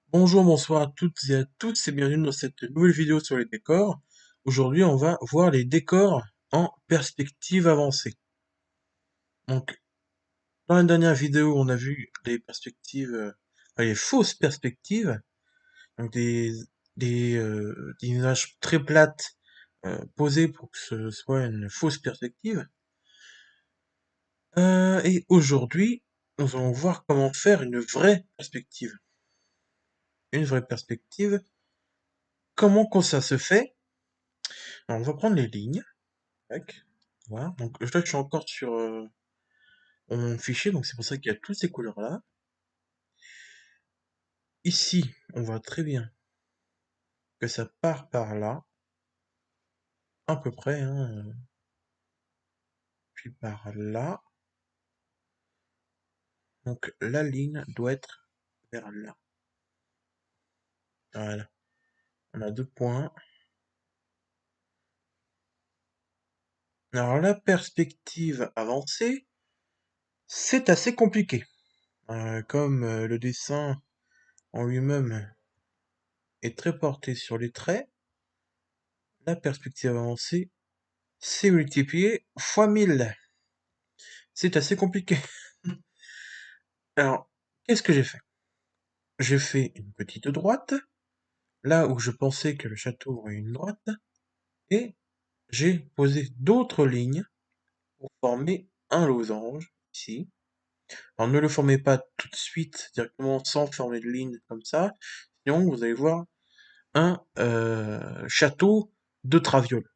Bonjour, bonsoir à toutes et à tous et bienvenue dans cette nouvelle vidéo sur les décors. Aujourd'hui, on va voir les décors en perspective avancée. Donc, dans la dernière vidéo, on a vu les perspectives, les fausses perspectives, donc des images très plates posées pour que ce soit une fausse perspective. Et aujourd'hui, nous allons voir comment faire une vraie perspective. Une vraie perspective. Comment ça se fait? Alors, on va prendre les lignes. Tac. Voilà. Donc là, je suis encore sur mon fichier, donc c'est pour ça qu'il y a toutes ces couleurs-là. Ici, on voit très bien que ça part par là, à peu près, hein, puis par là. Donc la ligne doit être vers là. Voilà. On a deux points. Alors la perspective avancée, c'est assez compliqué. Comme le dessin en lui-même est très porté sur les traits, la perspective avancée, c'est multiplié fois 1000. C'est assez compliqué. Alors, qu'est-ce que j'ai fait? J'ai fait une petite droite, là où je pensais que le château aurait une droite, et j'ai posé d'autres lignes pour former un losange, ici. Alors ne le formez pas tout de suite, directement sans former de ligne comme ça, sinon vous allez voir un château de traviole.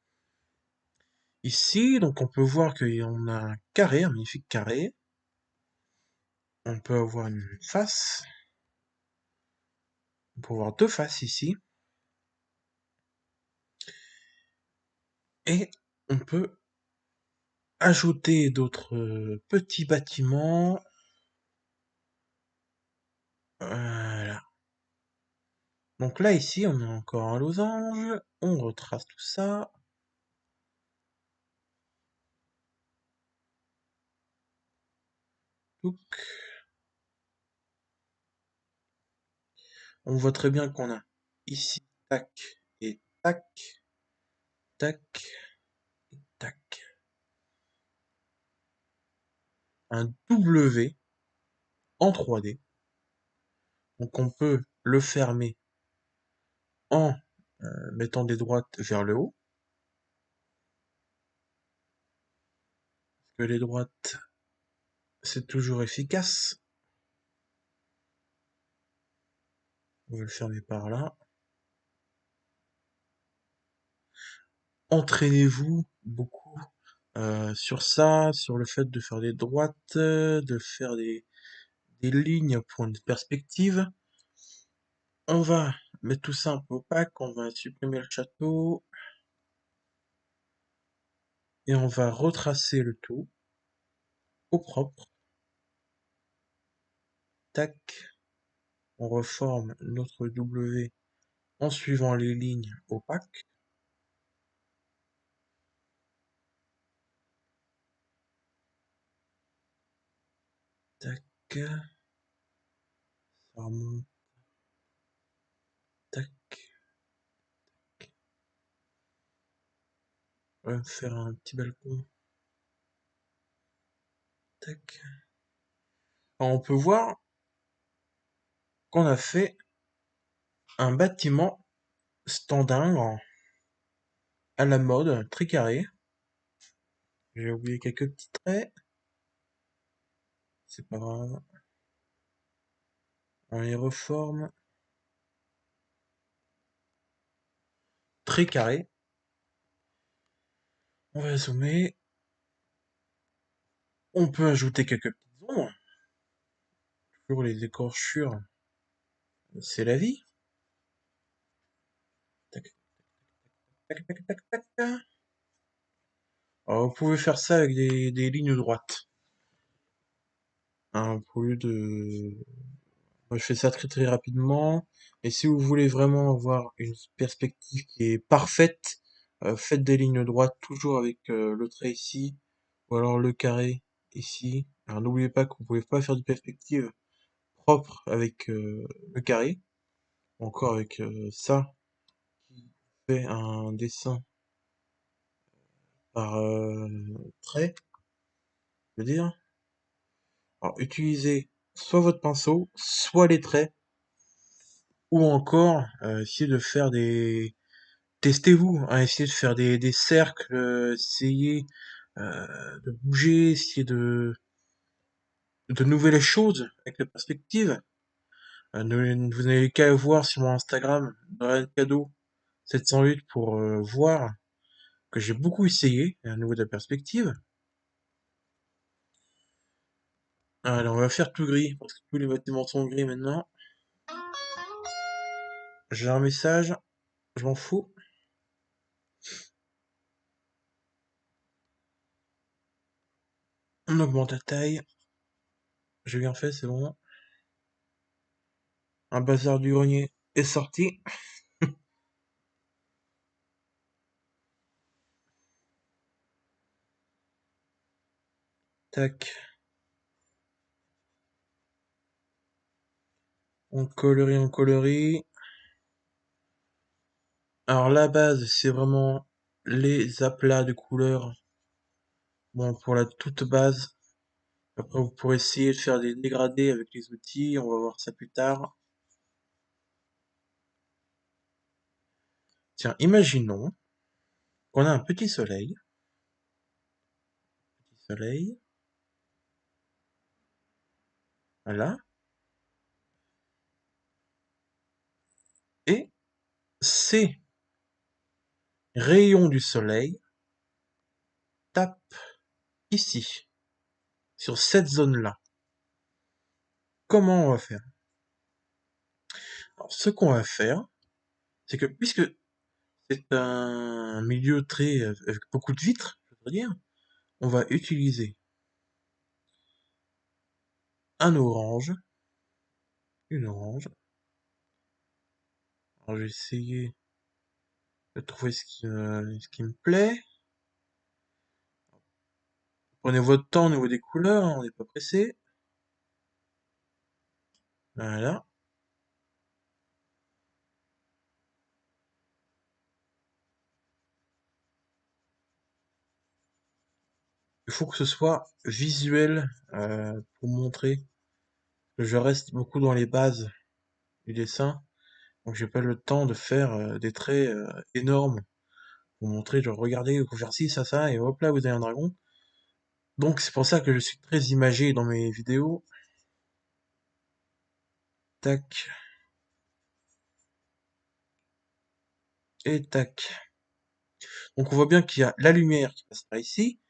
Ici, donc on peut voir qu'on a un carré, un magnifique carré. On peut avoir une face. On peut avoir deux faces ici. Et on peut ajouter d'autres petits bâtiments. Voilà. Donc là, ici, on a encore un losange. On retrace tout ça. Touc. On voit très bien qu'on a ici, tac, et tac, tac, et tac. Un W en 3D. Donc on peut le fermer en mettant des droites vers le haut. Parce que les droites, c'est toujours efficace. On va le fermer par là. Entraînez-vous beaucoup sur ça, sur le fait de faire des droites, de faire des lignes pour une perspective. On va mettre tout ça un peu opaque, on va supprimer le château et on va retracer le tout au propre. Tac, on reforme notre W en suivant les lignes opaques. Tac, ça remonte. Tac, on va faire un petit balcon. Tac. Alors on peut voir qu'on a fait un bâtiment standard à la mode, très carré. J'ai oublié quelques petits traits. C'est pas grave. On les reforme. Très carré. On va zoomer. On peut ajouter quelques petites ombres. Toujours les écorchures. C'est la vie. Tac, tac, tac, tac, tac, tac. Alors, vous pouvez faire ça avec des lignes droites. Hein, au lieu de... Moi, je fais ça très très rapidement. Et si vous voulez vraiment avoir une perspective qui est parfaite, faites des lignes droites, toujours avec le trait ici, ou alors le carré ici. Alors n'oubliez pas que vous pouvez pas faire de perspective propre avec le carré. Encore avec ça, qui fait un dessin par trait, je veux dire. Alors, utilisez soit votre pinceau, soit les traits, ou encore essayez de faire des... Testez-vous, hein, essayez de faire des cercles, essayez de bouger, essayez de nouvelles choses avec la perspective. Vous n'avez qu'à voir sur mon Instagram, Brian Cadeau 708 pour voir que j'ai beaucoup essayé au niveau de la perspective. Alors on va faire tout gris, parce que tous les bâtiments sont gris maintenant. J'ai un message, je m'en fous. On augmente la taille. J'ai bien fait, c'est bon. Un bazar du grenier est sorti. Tac. On colorie. Alors la base, c'est vraiment les aplats de couleurs. Bon, pour la toute base. Après, vous pourrez essayer de faire des dégradés avec les outils. On va voir ça plus tard. Tiens, imaginons qu'on a un petit soleil. Petit soleil. Voilà. Et ces rayons du soleil tapent ici, sur cette zone-là. Comment on va faire? Alors, ce qu'on va faire, c'est que puisque c'est un milieu très avec beaucoup de vitres, je veux dire, on va utiliser un orange, une orange. Alors, je vais essayer de trouver ce qui me plaît. Prenez votre temps au niveau des couleurs, hein, on n'est pas pressé. Voilà. Il faut que ce soit visuel pour montrer que je reste beaucoup dans les bases du dessin. Donc j'ai pas le temps de faire des traits énormes pour montrer, genre regardez, il faut faire ci, ça, et hop là, vous avez un dragon. Donc c'est pour ça que je suis très imagé dans mes vidéos. Tac, et tac. Donc on voit bien qu'il y a la lumière qui passe par ici,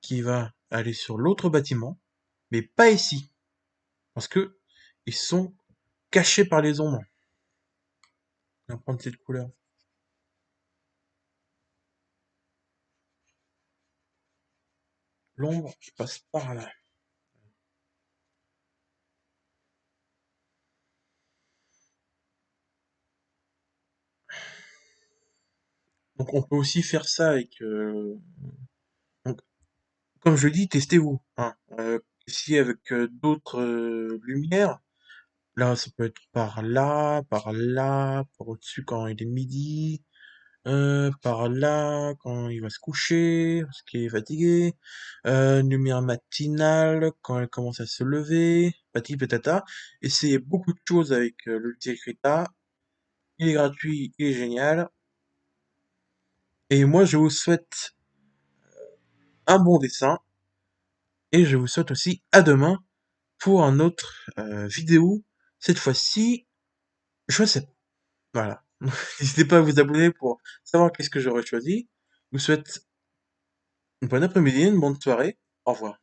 qui va aller sur l'autre bâtiment, mais pas ici, parce que ils sont cachés par les ombres. On va prendre cette couleur. L'ombre passe par là. Donc on peut aussi faire ça avec... donc, comme je dis, testez-vous. Hein. Essayez avec d'autres lumières. Là, ça peut être par là, par au-dessus quand il est midi, par là quand il va se coucher, parce qu'il est fatigué, une lumière matinale quand elle commence à se lever, patati patata. Essayez beaucoup de choses avec le logiciel Krita. Il est gratuit, il est génial. Et moi, je vous souhaite un bon dessin. Et je vous souhaite aussi à demain pour un autre vidéo. Cette fois-ci, je sais pas. Voilà. N'hésitez pas à vous abonner pour savoir qu'est-ce que j'aurais choisi. Je vous souhaite une bonne après-midi, une bonne soirée. Au revoir.